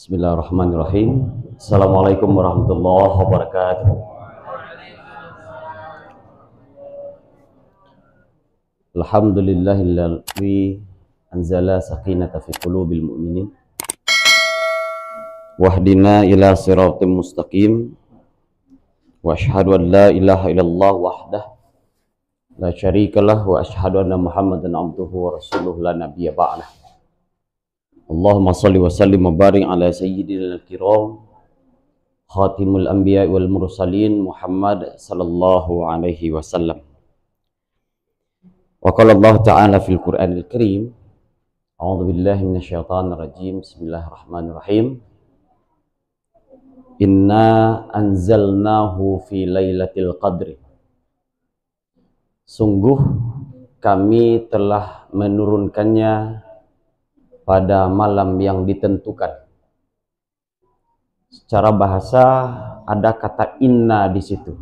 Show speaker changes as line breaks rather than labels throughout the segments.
Bismillahirrahmanirrahim. Assalamualaikum warahmatullahi wabarakatuh. Alhamdulillahilladzi anzala sakinata fi qulubil mu'minin wahdina ila siratim mustaqim wa asyhadu an la ilaha illallah wahdah la syarikalah wa asyhadu anna Muhammadan abduhu wa rasuluhu la nabiyya ba'dah. Allahumma salli wa sallim wa barik ala sayyidina al-kiram khatimul anbiya wal mursalin Muhammad sallallahu alaihi wasallam. Wa qala Allah ta'ala fil Qur'anil Karim, a'udzu billahi minasyaitonir rajim. Bismillahirrahmanirrahim. Inna anzalnahu fi lailatul qadri. Sungguh kami telah menurunkannya pada malam yang ditentukan. Secara bahasa ada kata inna di situ.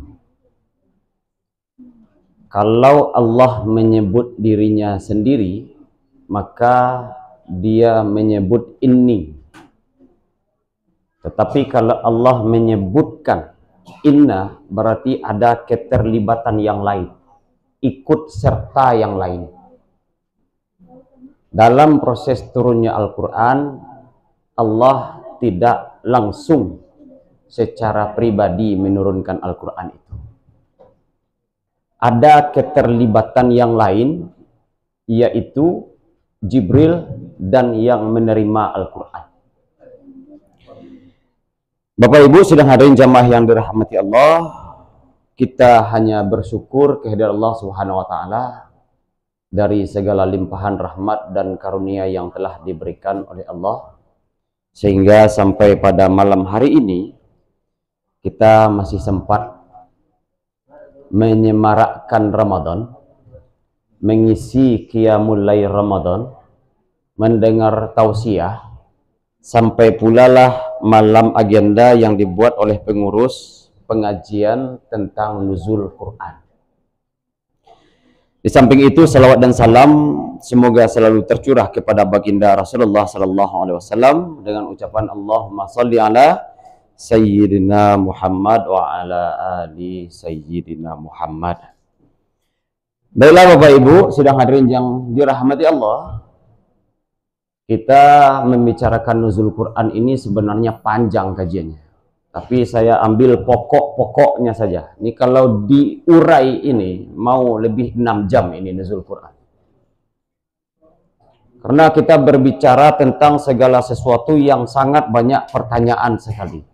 Kalau Allah menyebut dirinya sendiri, maka dia menyebut inni. Tetapi kalau Allah menyebutkan inna, berarti ada keterlibatan yang lain, ikut serta yang lain. Dalam proses turunnya Al-Quran, Allah tidak langsung secara pribadi menurunkan Al-Quran itu. Ada keterlibatan yang lain, yaitu Jibril dan yang menerima Al-Quran. Bapak Ibu sedang hadirin jamaah yang dirahmati Allah, kita hanya bersyukur kehadirat Allah Subhanahu wa Ta'ala dari segala limpahan rahmat dan karunia yang telah diberikan oleh Allah, sehingga sampai pada malam hari ini kita masih sempat menyemarakkan Ramadan, mengisi qiyamul lail Ramadan, mendengar tausiah, sampai pula lah malam agenda yang dibuat oleh pengurus pengajian tentang nuzul Quran. Di samping itu, salawat dan salam semoga selalu tercurah kepada baginda Rasulullah sallallahu alaihi wasallam dengan ucapan Allahumma shalli ala sayyidina Muhammad wa ala ali sayyidina Muhammad. Baiklah Bapak Ibu sedang hadirin yang dirahmati Allah, kita membicarakan nuzul Quran ini sebenarnya panjang kajiannya. Tapi saya ambil pokok-pokoknya saja. Ini kalau diurai ini mau lebih 6 jam ini nuzul Quran. Karena kita berbicara tentang segala sesuatu yang sangat banyak pertanyaan sekali.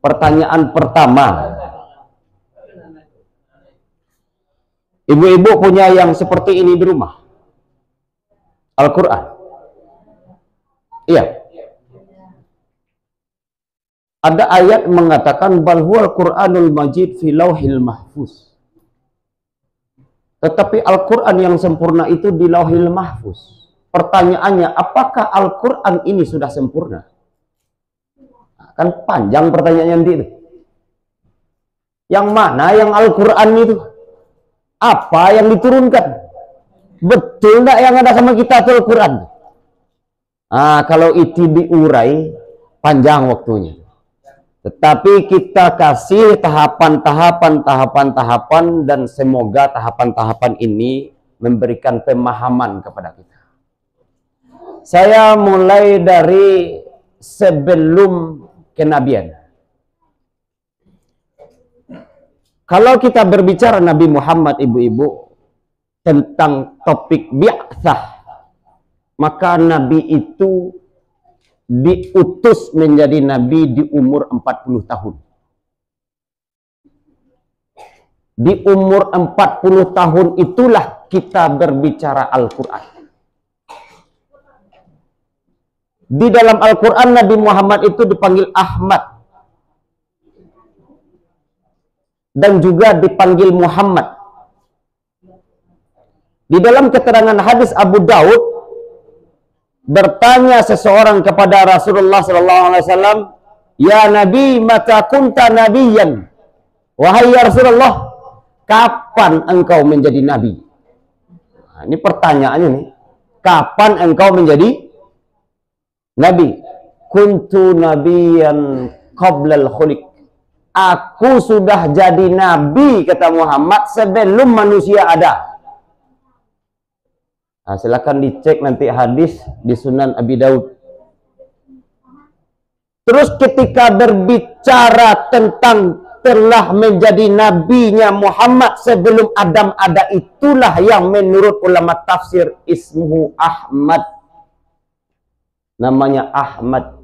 Pertanyaan pertama, ibu-ibu punya yang seperti ini di rumah? Al-Quran? Iya. Ada ayat mengatakan bal huwal Qur'anul Majid fi lauhil mahfuz. Tetapi Al-Quran yang sempurna itu di lauhil mahfuz. Pertanyaannya, apakah Al-Quran ini sudah sempurna? Kan panjang pertanyaannya nanti itu. Yang mana yang Al-Quran itu? Apa yang diturunkan? Betul enggak yang ada sama kita itu Al-Quran? Kalau itu diurai, panjang waktunya. Tetapi kita kasih tahapan-tahapan dan semoga tahapan-tahapan ini memberikan pemahaman kepada kita. Saya mulai dari sebelum kenabian. Kalau kita berbicara Nabi Muhammad, ibu-ibu, tentang topik bi'tsah, maka Nabi itu diutus menjadi Nabi di umur 40 tahun. Di umur 40 tahun itulah kita berbicara Al-Quran. Di dalam Al-Quran Nabi Muhammad itu dipanggil Ahmad dan juga dipanggil Muhammad. Di dalam keterangan hadis Abu Daud, bertanya seseorang kepada Rasulullah SAW, ya Nabi, mata kunta nabiyan? Wahai ya Rasulullah, kapan engkau menjadi Nabi? Ini pertanyaannya nih. Kapan engkau menjadi Nabi? kuntu nabiyan qablal khuliq. Aku sudah jadi nabi, kata Muhammad, sebelum manusia ada. Nah, silakan dicek nanti hadis di Sunan Abi Daud. Terus ketika berbicara tentang telah menjadi nabinya Muhammad sebelum Adam ada, itulah yang menurut ulama tafsir ismuhu Ahmad. Namanya Ahmad.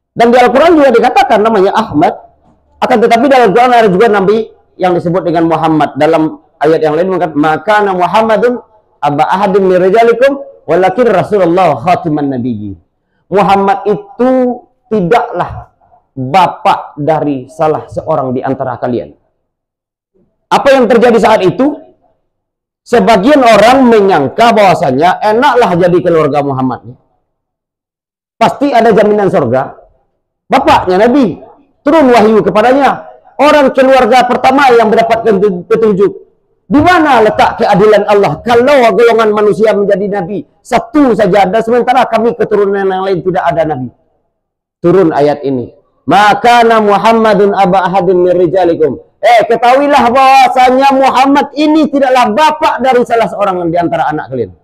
Dan di Al-Quran juga dikatakan namanya Ahmad. Akan tetapi dalam Al-Quran ada juga nabi yang disebut dengan Muhammad. Dalam ayat yang lain mengatakan, maka Muhammadun aba ahadim min rijalikum walakin Rasulullah khatiman nabiyyin. Muhammad itu tidaklah bapak dari salah seorang di antara kalian. Apa yang terjadi saat itu? Sebagian orang menyangka bahwasanya enaklah jadi keluarga Muhammad. Pasti ada jaminan surga. Bapaknya Nabi, turun wahyu kepadanya. Orang keluarga pertama yang mendapatkan petunjuk. Di mana letak keadilan Allah? Kalau golongan manusia menjadi Nabi satu saja, dan sementara kami keturunan yang lain tidak ada Nabi. Turun ayat ini. Maka Muhammadun aba ahadin min rijalikum. Ketahuilah bahwasanya Muhammad ini tidaklah bapak dari salah seorang di antara anak kalian.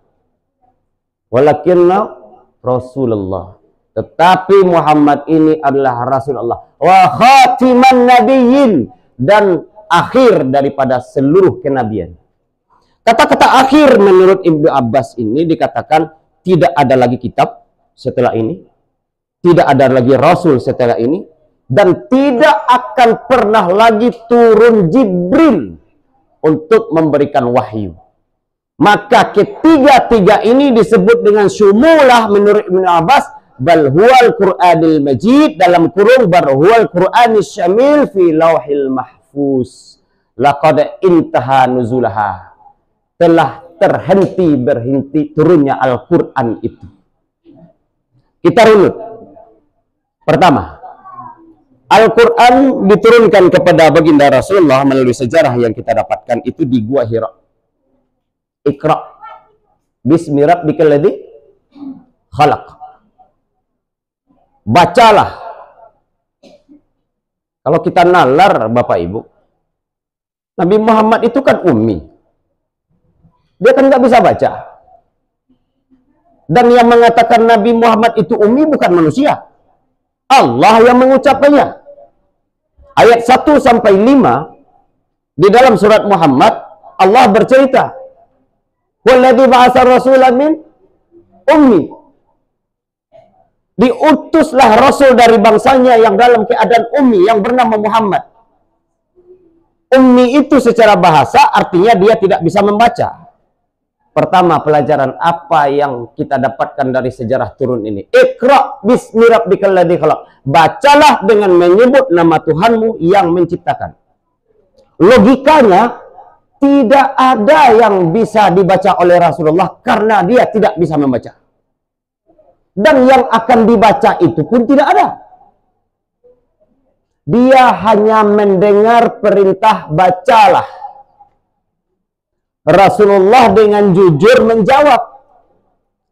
Walakinna Rasulullah. Tetapi Muhammad ini adalah Rasulullah. Wa khatiman nabiyyin. Dan akhir daripada seluruh kenabian. Kata-kata akhir menurut Ibnu Abbas ini dikatakan tidak ada lagi kitab setelah ini. Tidak ada lagi Rasul setelah ini. Dan tidak akan pernah lagi turun Jibril untuk memberikan wahyu. Maka ketiga-tiga ini disebut dengan syumulah menurut Ibnu Abbas. Bal huwal Qur'anil Majid, dalam kurung bar huwal Qur'anis Syamil fi lauhil mahfuz. Laqad intaha nuzulaha. Telah berhenti turunnya Al-Qur'an itu. Kita runut. Pertama, Al-Qur'an diturunkan kepada baginda Rasulullah melalui sejarah yang kita dapatkan itu di Gua Hira. Iqra bismi rabbikal ladzi khalaq. Bacalah. Kalau kita nalar Bapak Ibu, Nabi Muhammad itu kan ummi. Dia kan nggak bisa baca. Dan yang mengatakan Nabi Muhammad itu ummi bukan manusia. Allah yang mengucapkannya. Ayat 1 sampai 5 di dalam surat Muhammad, Allah bercerita, "Walladzi ba'atsa rasulan min ummi." Diutuslah Rasul dari bangsanya yang dalam keadaan ummi, yang bernama Muhammad. Ummi itu secara bahasa artinya dia tidak bisa membaca. Pertama, pelajaran apa yang kita dapatkan dari sejarah turun ini? Iqra bismi rabbikal ladzi khalaq. Bacalah dengan menyebut nama Tuhanmu yang menciptakan. Logikanya, tidak ada yang bisa dibaca oleh Rasulullah karena dia tidak bisa membaca. Dan yang akan dibaca itu pun tidak ada. Dia hanya mendengar perintah bacalah. Rasulullah dengan jujur menjawab.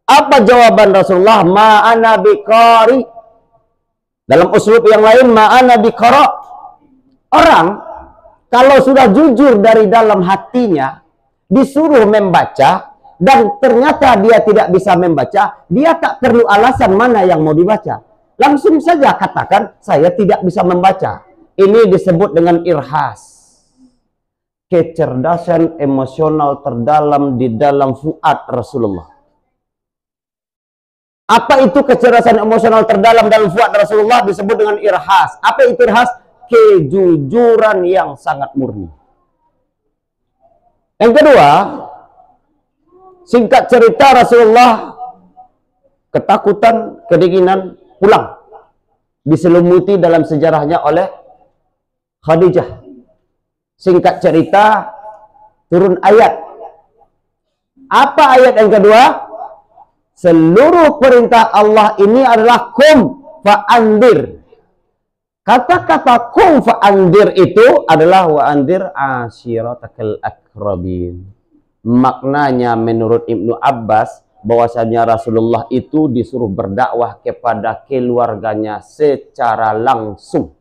Apa jawaban Rasulullah? Ma'ana biqari. Dalam uslub yang lain, ma'ana biqara. Orang kalau sudah jujur dari dalam hatinya, disuruh membaca, dan ternyata dia tidak bisa membaca, dia tak perlu alasan mana yang mau dibaca. Langsung saja katakan, saya tidak bisa membaca. Ini disebut dengan irhas. Kecerdasan emosional terdalam di dalam fuad Rasulullah. Apa itu kecerdasan emosional terdalam dalam fuad Rasulullah? Disebut dengan irhas. Apa itu irhas? Kejujuran yang sangat murni. Yang kedua, singkat cerita Rasulullah ketakutan, kedinginan, pulang. Diselumuti dalam sejarahnya oleh Khadijah. Singkat cerita, turun ayat. Apa ayat yang kedua? Seluruh perintah Allah ini adalah kum fa'andir. Kata-kata kum fa'andir itu adalah wa'andir ashiratakal akrabin. Maknanya menurut Ibnu Abbas, bahwasanya Rasulullah itu disuruh berdakwah kepada keluarganya secara langsung.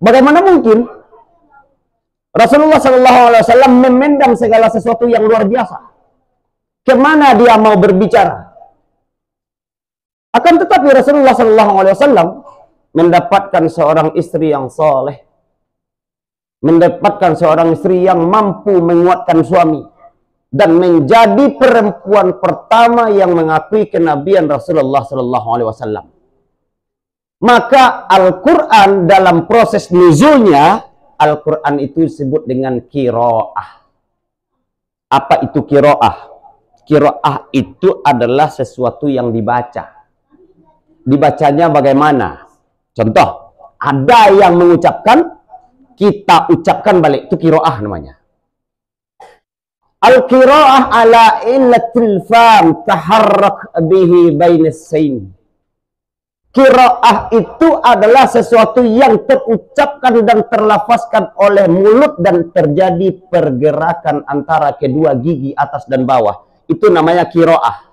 Bagaimana mungkin Rasulullah SAW memendam segala sesuatu yang luar biasa? Kemana dia mau berbicara? Akan tetapi Rasulullah SAW mendapatkan seorang istri yang soleh, mendapatkan seorang istri yang mampu menguatkan suami, dan menjadi perempuan pertama yang mengakui kenabian Rasulullah SAW. Maka Al-Quran dalam proses nuzulnya, Al-Quran itu disebut dengan qiraah. Apa itu qiraah? Qiraah itu adalah sesuatu yang dibaca. Dibacanya bagaimana? Contoh, ada yang mengucapkan, kita ucapkan balik, itu qiraah namanya. Al-qiraah ala illatil fam taharrak bihi bainas sain. Qiraah itu adalah sesuatu yang terucapkan dan terlafazkan oleh mulut dan terjadi pergerakan antara kedua gigi atas dan bawah. Itu namanya qiraah.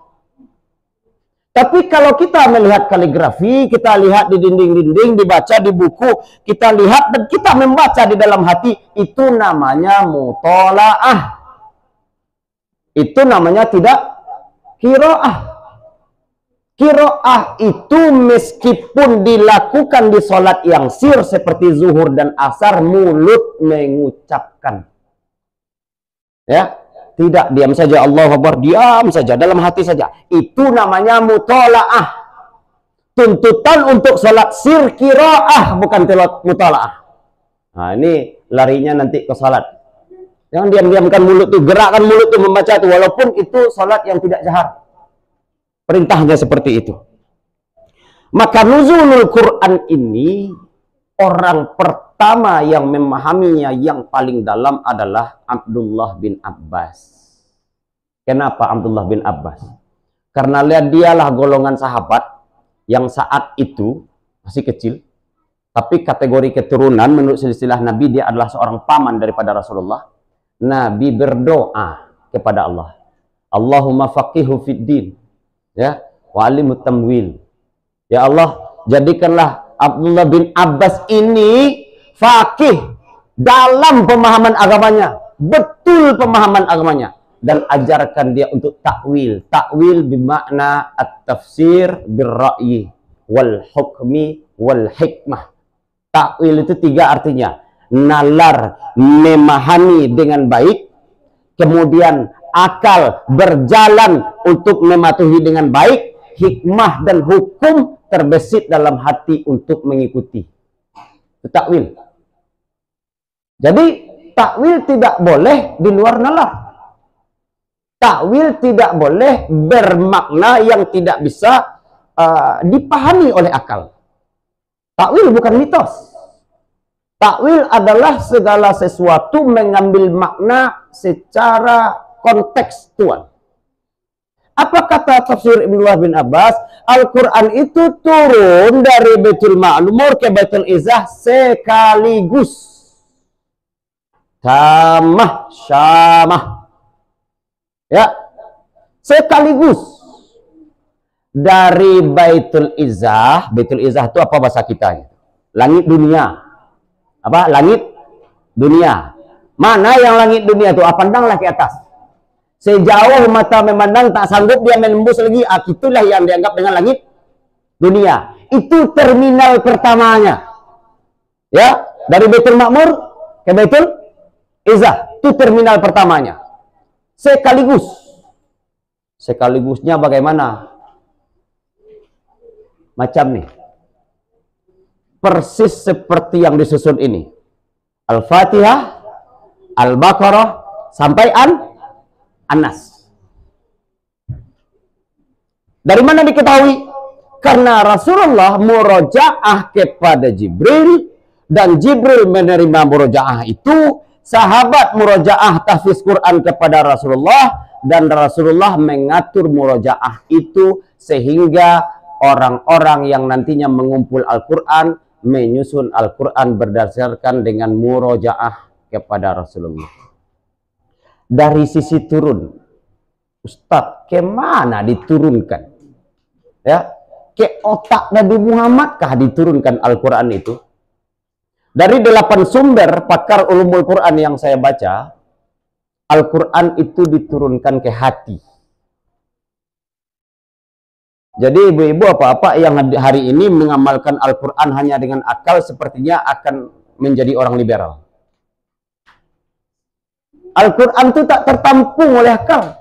Tapi kalau kita melihat kaligrafi, kita lihat di dinding-dinding, dibaca di buku, kita lihat dan kita membaca di dalam hati, itu namanya mutolaah. Itu namanya tidak qiraah. Qiraah itu meskipun dilakukan di sholat yang sir seperti zuhur dan asar, mulut mengucapkan. Ya, tidak diam saja, Allahu Akbar, diam saja, dalam hati saja. Itu namanya mutolaah. Tuntutan untuk sholat sir qiraah, bukan mutolaah. Nah, ini larinya nanti ke sholat. Jangan diam-diamkan mulut tuh, gerakkan mulut tuh membaca tuh, walaupun itu sholat yang tidak jahar. Perintahnya seperti itu. Maka nuzulul Quran ini, orang pertama yang memahaminya yang paling dalam adalah Abdullah bin Abbas. Kenapa Abdullah bin Abbas? Karena lihat dialah golongan sahabat yang saat itu masih kecil, tapi kategori keturunan menurut silsilah Nabi dia adalah seorang paman daripada Rasulullah. Nabi berdoa kepada Allah, Allahumma faqihu fid din, ya, wa'alimut tamwil. Ya Allah, jadikanlah Abdullah bin Abbas ini faqih dalam pemahaman agamanya, betul pemahaman agamanya, dan ajarkan dia untuk takwil. Takwil bermakna at-tafsir bir-ra'yi wal hukmi wal hikmah. Takwil itu tiga artinya: nalar, memahami dengan baik, kemudian akal berjalan untuk mematuhi dengan baik, hikmah dan hukum terbesit dalam hati untuk mengikuti. Itu takwil. Jadi takwil tidak boleh di luar nalar. Takwil tidak boleh bermakna yang tidak bisa dipahami oleh akal. Takwil bukan mitos. Takwil adalah segala sesuatu mengambil makna secara kontekstual. Apa kata tafsir Ibnu bin Abbas? Al-Quran itu turun dari Baitul Ma'mur ke Baitul Izzah sekaligus. Tamah, syamah. Ya, sekaligus. Dari Baitul Izzah itu apa bahasa kita? Langit dunia. Apa? Langit dunia. Mana yang langit dunia itu? Pandanglah ke atas. Sejauh mata memandang tak sanggup dia menembus lagi. Itulah yang dianggap dengan langit dunia. Itu terminal pertamanya. Ya, dari Baitul Ma'mur ke Baitul Izzah. Itu terminal pertamanya. Sekaligus. Sekaligusnya bagaimana? Macam nih. Persis seperti yang disusun ini. Al-Fatihah, Al-Baqarah, sampai An-Nas. Dari mana diketahui? Karena Rasulullah murojaah kepada Jibril, dan Jibril menerima murojaah itu. Sahabat murojaah tahfiz Quran kepada Rasulullah, dan Rasulullah mengatur murojaah itu sehingga orang-orang yang nantinya mengumpul Al-Quran menyusun Al-Quran berdasarkan dengan murojaah kepada Rasulullah. dari sisi turun. Ustaz, kemana diturunkan? Ya, ke otak Nabi Muhammad kah diturunkan Al-Quran itu? Dari 8 sumber pakar ulumul Quran yang saya baca, Al-Quran itu diturunkan ke hati. Jadi ibu-ibu apa-apa yang hari ini mengamalkan Al-Quran hanya dengan akal, sepertinya akan menjadi orang liberal. Al-Quran itu tak tertampung oleh akal.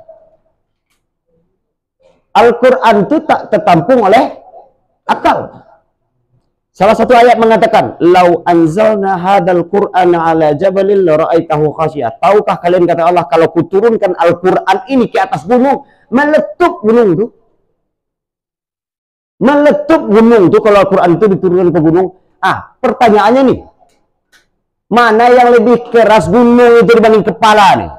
Al-Quran itu tak tertampung oleh akal. Salah satu ayat mengatakan, "Lau anzalna hadzal Qur'ana 'ala jabalin la ra'aitahu khasyiyah." Tahukah kalian, kata Allah, kalau kuturunkan Al-Quran ini ke atas gunung, meletup gunung itu. Meletup gunung itu kalau Al-Quran itu diturunkan ke gunung. Pertanyaannya nih, mana yang lebih keras gunung itu dibanding kepala nih?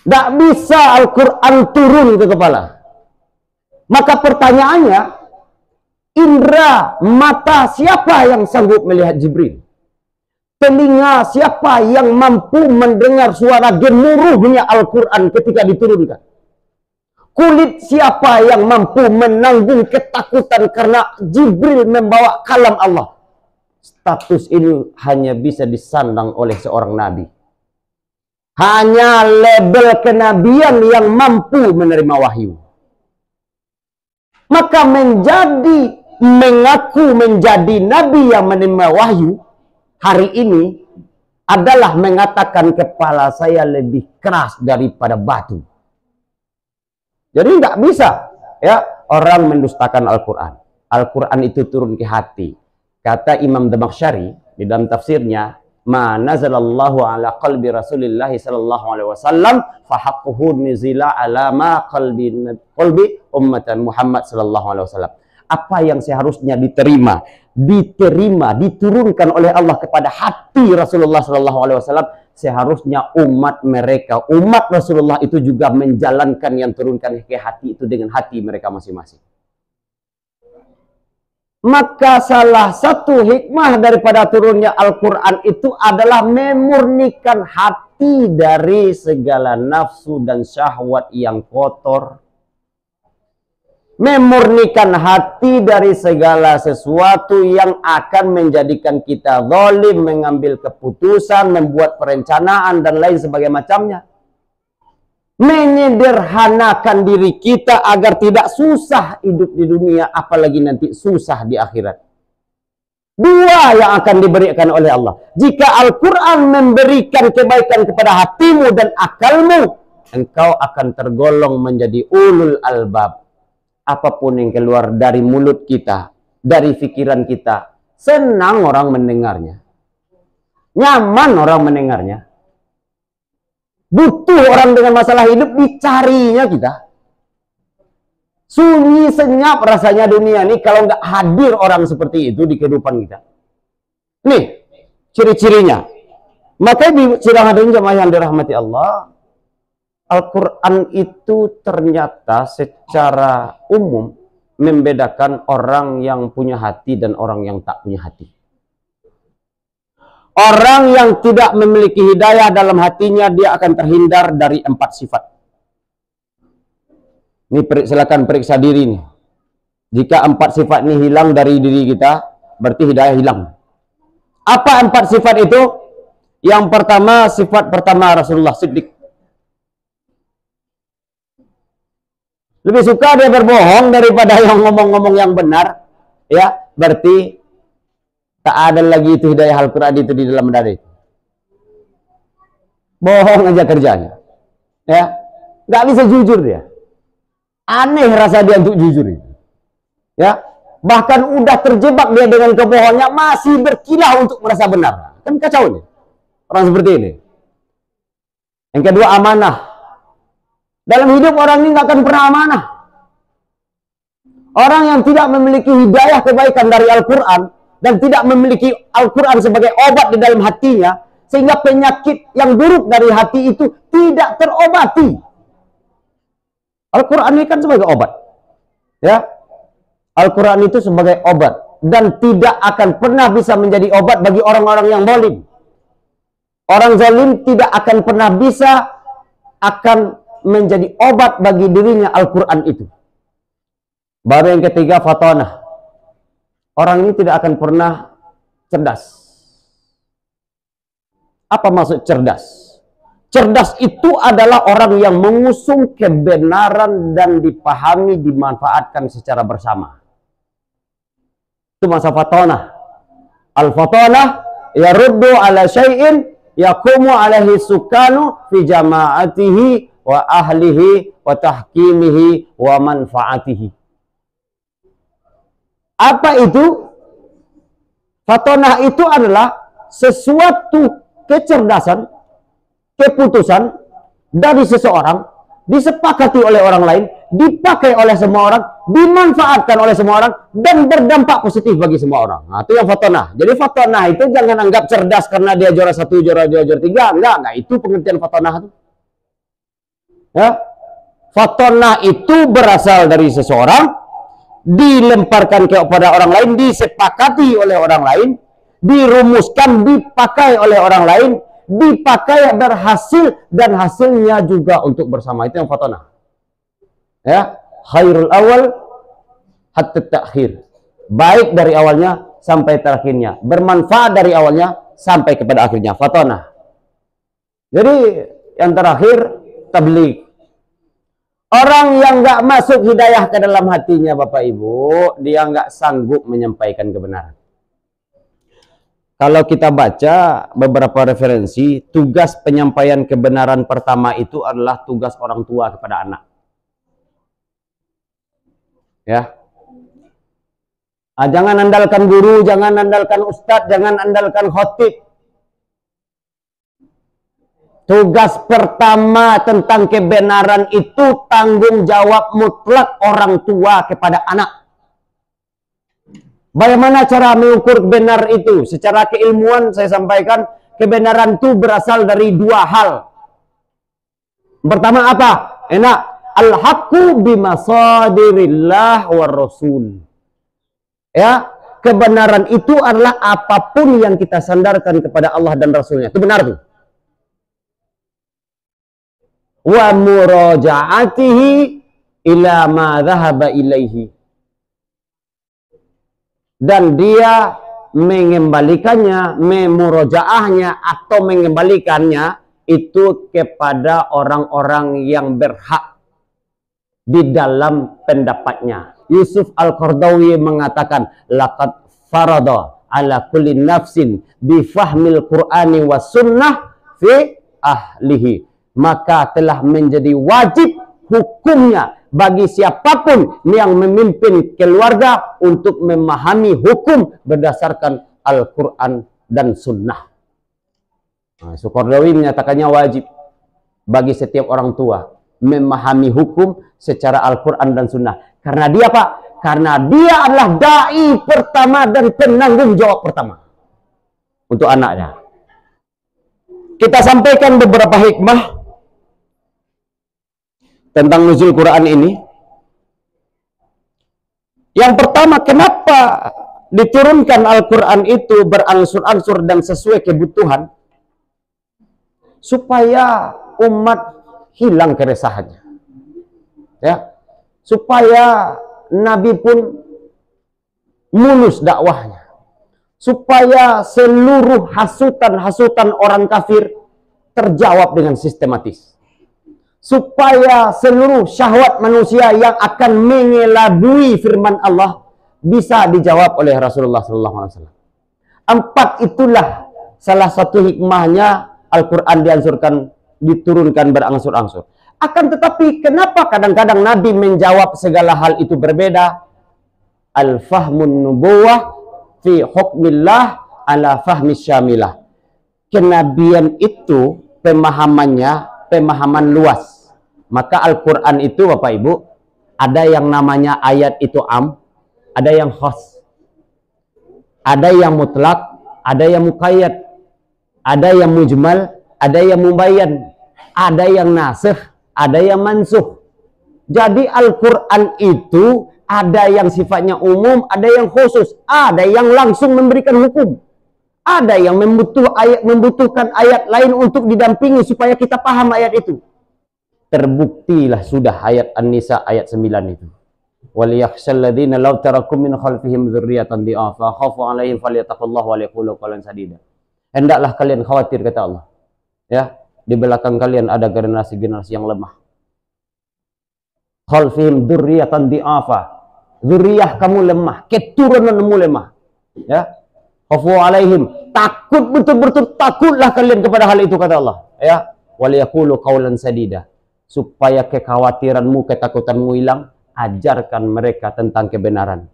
Tidak bisa Al-Quran turun ke kepala. Maka pertanyaannya, indera mata siapa yang sanggup melihat Jibril? Telinga siapa yang mampu mendengar suara gemuruhnya Al-Quran ketika diturunkan? Kulit siapa yang mampu menanggung ketakutan karena Jibril membawa kalam Allah? Status ini hanya bisa disandang oleh seorang nabi. Hanya label kenabian yang mampu menerima wahyu. Maka mengaku menjadi nabi yang menerima wahyu hari ini adalah mengatakan kepala saya lebih keras daripada batu. Jadi nggak bisa ya orang mendustakan Al-Quran. Al-Quran itu turun ke hati. Kata Imam Damakhsyari di dalam tafsirnya, "Ma nazalallahu ala qalbi Rasulillah sallallahu alaihi wasallam fa haqquhu nuzila ala ma qalbi ummatan Muhammad sallallahu alaihi wasallam." Apa yang seharusnya diterima, diturunkan oleh Allah kepada hati Rasulullah sallallahu alaihi wasallam, seharusnya umat mereka, umat Rasulullah itu juga menjalankan yang turunkan ke hati itu dengan hati mereka masing-masing. Maka salah satu hikmah daripada turunnya Al-Quran itu adalah memurnikan hati dari segala nafsu dan syahwat yang kotor. Memurnikan hati dari segala sesuatu yang akan menjadikan kita zalim, mengambil keputusan, membuat perencanaan, dan lain sebagainya macamnya. Menyederhanakan diri kita agar tidak susah hidup di dunia, apalagi nanti susah di akhirat. Dua yang akan diberikan oleh Allah. Jika Al-Quran memberikan kebaikan kepada hatimu dan akalmu, engkau akan tergolong menjadi ulul albab. Apapun yang keluar dari mulut kita, dari pikiran kita, senang orang mendengarnya. Nyaman orang mendengarnya. Butuh orang dengan masalah hidup, dicarinya kita. Sunyi senyap rasanya dunia ini kalau nggak hadir orang seperti itu di kehidupan kita. Nih, ciri-cirinya. Maka di sidang hadirin jemaah yang dirahmati Allah, Al-Quran itu ternyata secara umum membedakan orang yang punya hati dan orang yang tak punya hati. Orang yang tidak memiliki hidayah dalam hatinya, dia akan terhindar dari 4 sifat. Ini silakan periksa diri nih. Jika 4 sifat ini hilang dari diri kita, berarti hidayah hilang. Apa 4 sifat itu? Yang pertama, sifat pertama Rasulullah Siddiq. Lebih suka dia berbohong daripada yang ngomong-ngomong yang benar. Ya, berarti tak ada lagi itu hidayah Al-Quran itu di dalam dada itu. Bohong aja kerjanya. Ya, nggak bisa jujur dia. Aneh rasa dia untuk jujur itu. Ya, bahkan udah terjebak dia dengan kebohongannya, masih berkilah untuk merasa benar. Kan kacau nih orang seperti ini. Yang kedua, amanah. Dalam hidup orang ini nggak akan pernah amanah. Orang yang tidak memiliki hidayah kebaikan dari Al-Quran dan tidak memiliki Al-Quran sebagai obat di dalam hatinya, sehingga penyakit yang buruk dari hati itu tidak terobati. Al-Quran ini kan sebagai obat. Ya, Al-Quran itu sebagai obat dan tidak akan pernah bisa menjadi obat bagi orang-orang yang zalim. Orang zalim tidak akan pernah bisa akan menjadi obat bagi dirinya Al-Quran itu. Baru yang ketiga, fatonah. Orang ini tidak akan pernah cerdas. Apa maksud cerdas? Cerdas itu adalah orang yang mengusung kebenaran dan dipahami, dimanfaatkan secara bersama. Itu masa fatonah. Al-fatonah yaruddu ala syai'in yaqumu alaihi sukanu fi jama'atihi wa ahlihi wa tahkimihi wa manfaatihi. Apa itu? Fatonah itu adalah sesuatu kecerdasan, keputusan dari seseorang, disepakati oleh orang lain, dipakai oleh semua orang, dimanfaatkan oleh semua orang, dan berdampak positif bagi semua orang. Nah, itu yang fatonah. Jadi fatonah itu jangan anggap cerdas karena dia juara 1, juara 2, juara 3. Enggak. Itu pengertian fatonah itu. Ya. Fatonah itu berasal dari seseorang, dilemparkan kepada orang lain, disepakati oleh orang lain, dirumuskan, dipakai oleh orang lain, dipakai berhasil, dan hasilnya juga untuk bersama. Itu yang fatonah. Ya, khairul awal hatta ta'khir. Baik dari awalnya sampai terakhirnya, bermanfaat dari awalnya sampai kepada akhirnya. Fatonah. Jadi yang terakhir, tabligh. Orang yang nggak masuk hidayah ke dalam hatinya, Bapak Ibu, dia nggak sanggup menyampaikan kebenaran. Kalau kita baca beberapa referensi, tugas penyampaian kebenaran pertama itu adalah tugas orang tua kepada anak. Ya. Jangan andalkan guru, jangan andalkan ustadz, jangan andalkan khotib. Tugas pertama tentang kebenaran itu tanggung jawab mutlak orang tua kepada anak. Bagaimana cara mengukur benar itu? Secara keilmuan saya sampaikan, kebenaran itu berasal dari 2 hal. Pertama apa? Enak. Al-haqqu bimasadirillah war rasul. Ya, kebenaran itu adalah apapun yang kita sandarkan kepada Allah dan Rasulnya. Itu benar tuh. Wa muraja'atihi ila ma dhahaba ilaihi. Dan dia mengembalikannya, memurajaahnya atau mengembalikannya itu kepada orang-orang yang berhak di dalam pendapatnya. Yusuf Al-Qardawi mengatakan, laqad farada ala kulli nafsin bi fahmil Qur'ani was sunnah fi ahlihi. Maka telah menjadi wajib hukumnya bagi siapapun yang memimpin keluarga untuk memahami hukum berdasarkan Al-Quran dan Sunnah. Nah, Qardawi menyatakannya wajib bagi setiap orang tua memahami hukum secara Al-Quran dan Sunnah. Karena dia Pak, karena dia adalah da'i pertama dan penanggung jawab pertama untuk anaknya. Kita sampaikan beberapa hikmah tentang nuzul Quran ini. Yang pertama, kenapa diturunkan Al-Quran itu berangsur-angsur dan sesuai kebutuhan? Supaya umat hilang keresahannya. Ya. Supaya Nabi pun mulus dakwahnya. Supaya seluruh hasutan-hasutan orang kafir terjawab dengan sistematis. Supaya seluruh syahwat manusia yang akan mengelabui firman Allah bisa dijawab oleh Rasulullah SAW. 4 itulah salah satu hikmahnya Al-Quran diturunkan berangsur-angsur. Akan tetapi kenapa kadang-kadang Nabi menjawab segala hal itu berbeda? Al-fahmun nubuwah fi hukmillah ala fahmi syamilah. Kenabian itu pemahamannya pemahaman luas. Maka Al-Quran itu Bapak Ibu, ada yang namanya ayat itu am, ada yang khas, ada yang mutlak, ada yang muqayyad, ada yang mujmal, ada yang mubayyan, ada yang nasikh, ada yang mansuh. Jadi Al-Quran itu ada yang sifatnya umum, ada yang khusus, ada yang langsung memberikan hukum, Ada yang membutuhkan ayat lain untuk didampingi supaya kita paham ayat itu. Terbuktilah sudah ayat An-Nisa ayat 9 itu. وَلِيَخْشَى الَّذِينَ لَوْ تَرَكُوا مِنْ خَلْفِهِمْ ذُرِّيَّةً ضِعَافًا خَافُوا عَلَيْهِمْ فَلْيَتَّقُوا اللَّهَ وَلْيَقُولُوا قَوْلًا سَدِيدًا. Hendaklah kalian khawatir, kata Allah. Ya, di belakang kalian ada generasi-generasi yang lemah. Khalfihim dzurriyyatan di'afa. Dzurriyyah kamu lemah, keturunanmu lemah. Ya. Khafu alaihim, takut betul-betul, takutlah kalian kepada hal itu, kata Allah. Ya. Waliyaqulu qaulan sadida. Supaya kekhawatiranmu, ketakutanmu hilang, ajarkan mereka tentang kebenaran.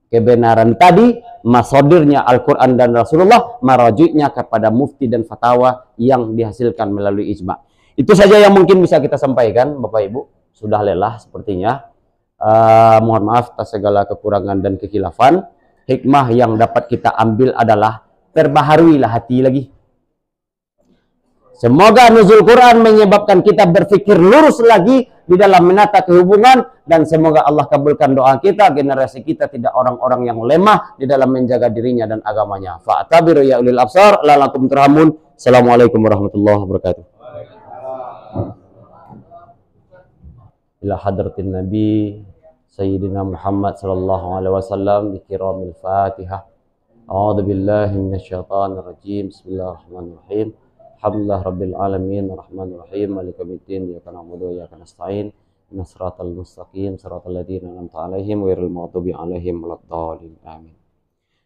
Kebenaran tadi masodirnya Al-Quran dan Rasulullah, marajiknya kepada mufti dan fatwa yang dihasilkan melalui ijma'. Itu saja yang mungkin bisa kita sampaikan, Bapak Ibu. Sudah lelah sepertinya. Mohon maaf atas segala kekurangan dan kekhilafan. Hikmah yang dapat kita ambil adalah perbaharuilah hati lagi. Semoga nuzul Quran menyebabkan kita berpikir lurus lagi di dalam menata kehubungan, dan semoga Allah kabulkan doa kita, generasi kita tidak orang-orang yang lemah di dalam menjaga dirinya dan agamanya. Fa'tabiru ya ulil absar la'allakum turhamun. Assalamualaikum warahmatullahi wabarakatuh. Ila hadratin Nabi Sayyidina Muhammad sallallahu alaihi wasallam bi kiramil Fatihah. A'udzu billahi minasyaitonir rajim. Bismillahirrahmanirrahim. Alhamdulillah rabbil alamin arrahmanir rahim maliki yaumiddin iyyaka na'budu wa iyyaka nasta'in ihdinas siratal mustaqim siratal ladzina an'amta 'alaihim ghairil maghdubi 'alaihim waladdallin amin.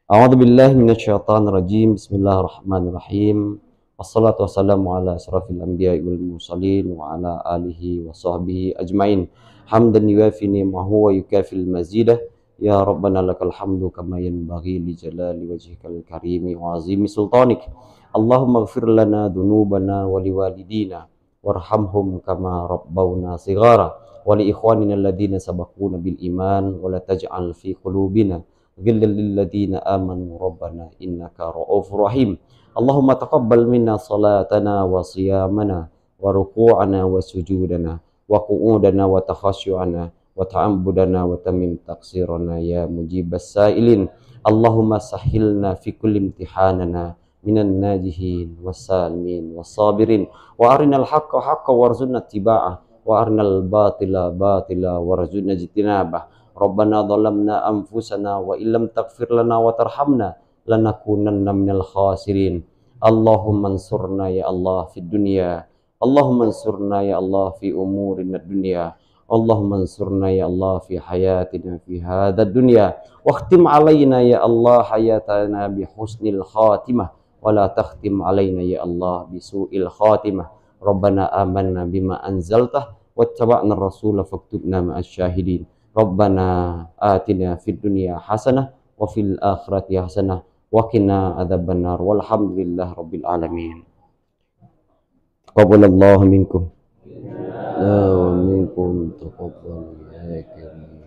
A'udzu billahi minasyaitonir rajim. Bismillahirrahmanirrahim. Wassalatu wassalamu ala asrafil anbiya'i wal mursalin wa ala alihi wa sahbihi ajmain. Hamdan yuwafi ni'amahu wa yukafil mazidah. Ya Rabbana lakal hamdu kama yanbaghi li jalali wajhikal karimi wa azimi sultanik. Allahumma ighfir lana dhunubana wa liwalidina warhamhum kama rabbawna sighara wa li ikhwanina alladhina sabaquna bil iman wa la taj'al fi qulubina ghillan lil ladzina amanu rabbana innaka ra'ufur rahim. Allahumma taqabbal minna salatana wa siyamana wa ruku'ana wa sujudana wa qu'udana wa takhasyu'ana wa ta'abbudana wa tamim taqsirana ya mujibas sa'ilin. Allahumma sahhilna fi kulli imtihanana minan najihin wassalimin wassabirin wa arinal haqqa haqqa warzuqna ittiba'ah wa arinal batila batila warzuqna ijtinabah. Rabbana dhalamna anfusana wa illam taghfir lana wa tarhamna lanakunanna minal khasirin. Allahumma ansurna ya Allah fid dunya, Allahumma ansurna ya Allah fi umurina dunya, Allahumma ansurna ya Allah fi hayatina fi hadha dunya, wakhtim alaina ya Allah hayatana bi husnil khatimah wa la takhtim alaina ya Allah bi su'il khatimah. Rabbana amanna bima anzaltah wattaba'na ar-rasula faktubna ma'asy syahidin. Rabbana atina fid dunya hasanah wa fil akhirati hasanah wa qina adzabannar. Walhamdulillah rabbil alamin. Taqabbalallahu minkum wa minkum taqabbal ya karim.